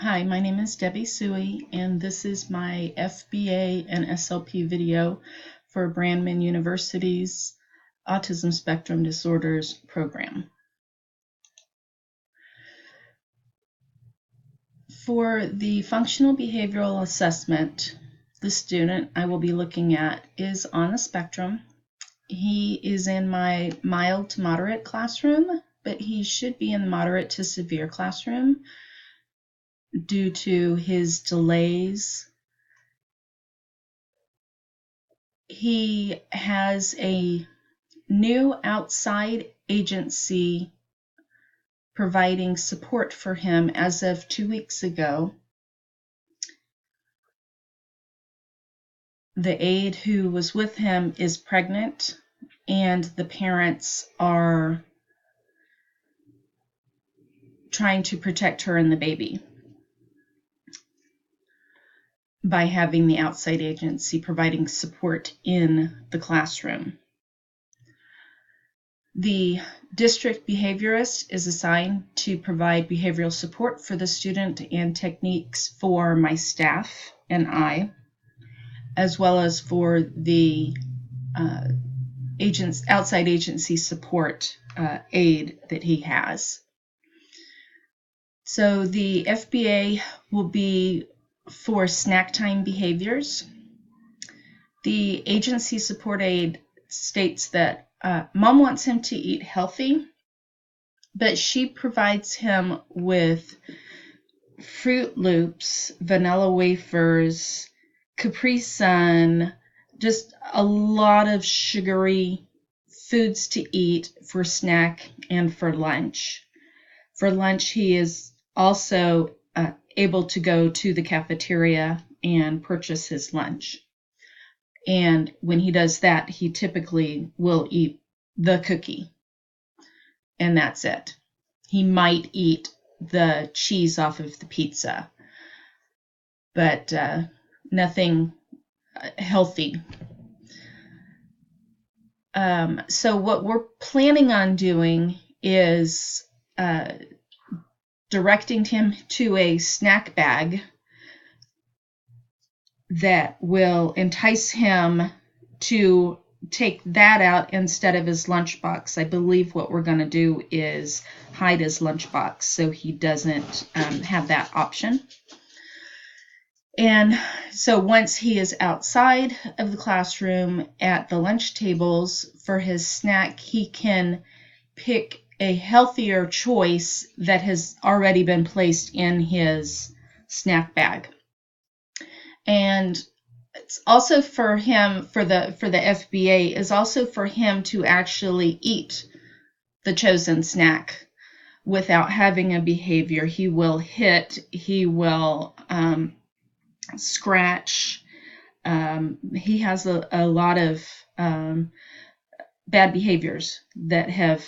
Hi, my name is Debbie Suey, and this is my FBA and SLP video for Brandman University's Autism Spectrum Disorders program. For the functional behavioral assessment, the student I will be looking at is on the spectrum. He is in my mild to moderate classroom, but he should be in the moderate to severe classroom due to his delays. He has a new outside agency providing support for him as of 2 weeks ago. The aide who was with him is pregnant, and the parents are trying to protect her and the baby by having the outside agency providing support in the classroom. The district behaviorist is assigned to provide behavioral support for the student and techniques for my staff and I, as well as for the outside agency support aid that he has. So the FBA will be for snack time behaviors. The agency support aid states that Mom wants him to eat healthy, but she provides him with Fruit Loops, vanilla wafers, Capri Sun, just a lot of sugary foods to eat for snack and for lunch. For lunch, he is also able to go to the cafeteria and purchase his lunch. And when he does that, he typically will eat the cookie, and that's it. He might eat the cheese off of the pizza, but nothing healthy. So what we're planning on doing is directing him to a snack bag that will entice him to take that out instead of his lunchbox. I believe what we're going to do is hide his lunchbox so he doesn't have that option. And so once he is outside of the classroom at the lunch tables for his snack, he can pick a healthier choice that has already been placed in his snack bag. And it's also for him, for the FBA, is also for him to actually eat the chosen snack without having a behavior. He will hit, he will scratch. He has a lot of bad behaviors that have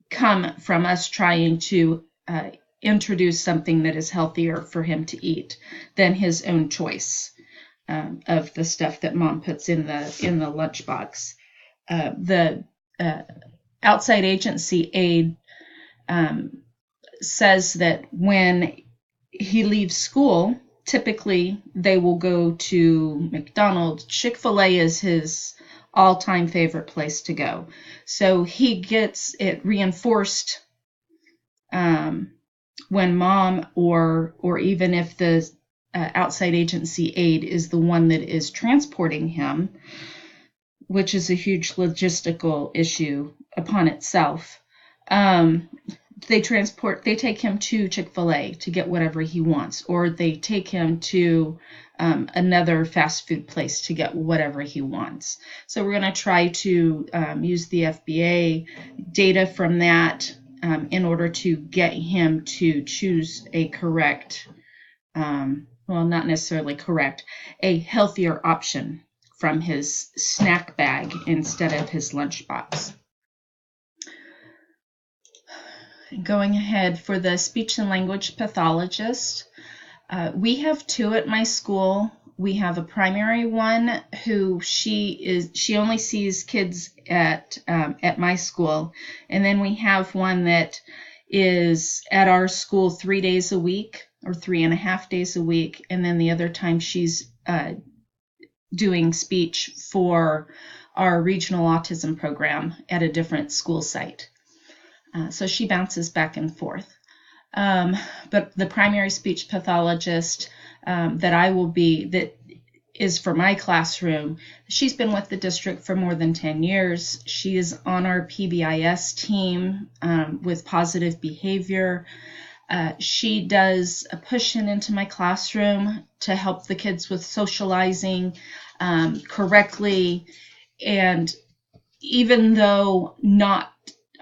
come from us trying to introduce something that is healthier for him to eat than his own choice of the stuff that Mom puts in the lunchbox. The outside agency aide says that when he leaves school, typically they will go to McDonald's. Chick-fil-A is his all-time favorite place to go. So he gets it reinforced when Mom or even if the outside agency aide is the one that is transporting him, which is a huge logistical issue upon itself. They take him to Chick-fil-A to get whatever he wants, or they take him to another fast food place to get whatever he wants. So we're going to try to use the FBA data from that in order to get him to choose a correct, well, not necessarily correct, a healthier option from his snack bag instead of his lunchbox. Going ahead, for the speech and language pathologist, we have two at my school. We have a primary one who she only sees kids at my school, and then we have one that is at our school 3 days a week or 3.5 days a week, and then the other time she's doing speech for our regional autism program at a different school site. So she bounces back and forth. But the primary speech pathologist that is for my classroom, she's been with the district for more than 10 years. She is on our PBIS team with positive behavior. She does a push-in into my classroom to help the kids with socializing correctly. And even though not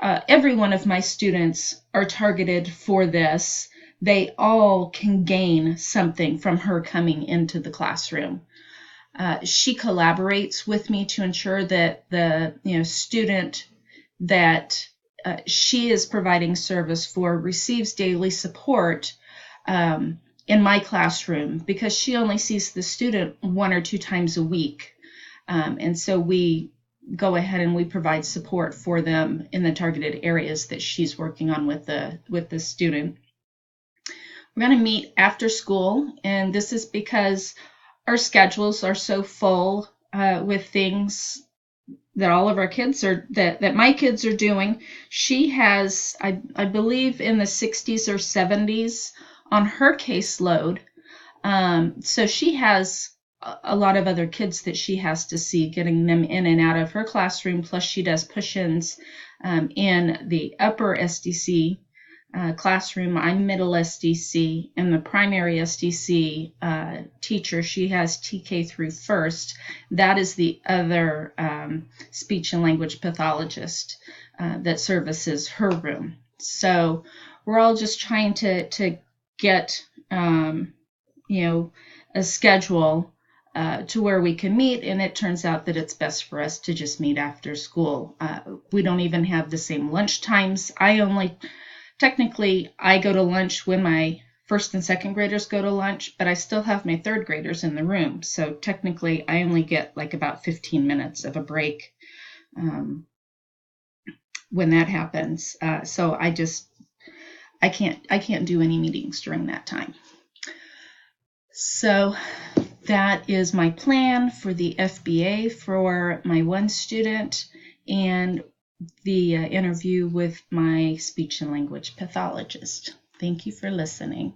every one of my students are targeted for this, they all can gain something from her coming into the classroom. She collaborates with me to ensure that the student that she is providing service for receives daily support in my classroom, because she only sees the student 1 or 2 times a week. And so we go ahead and we provide support for them in the targeted areas that she's working on with the student. We're going to meet after school, and this is because our schedules are so full with things that all of our kids are, that my kids are doing. She has, I believe, in the 60s or 70s on her caseload. So she has a lot of other kids that she has to see, getting them in and out of her classroom. Plus she does push-ins in the upper SDC classroom. I'm middle SDC, and the primary SDC teacher, she has TK through first. That is the other speech and language pathologist that services her room. So we're all just trying to get a schedule to where we can meet, and it turns out that it's best for us to just meet after school. We don't even have the same lunch times. Technically, I go to lunch when my first and second graders go to lunch, but I still have my third graders in the room. So technically, I only get like about 15 minutes of a break when that happens. So I can't do any meetings during that time. So that is my plan for the FBA for my one student, and the interview with my speech and language pathologist. Thank you for listening.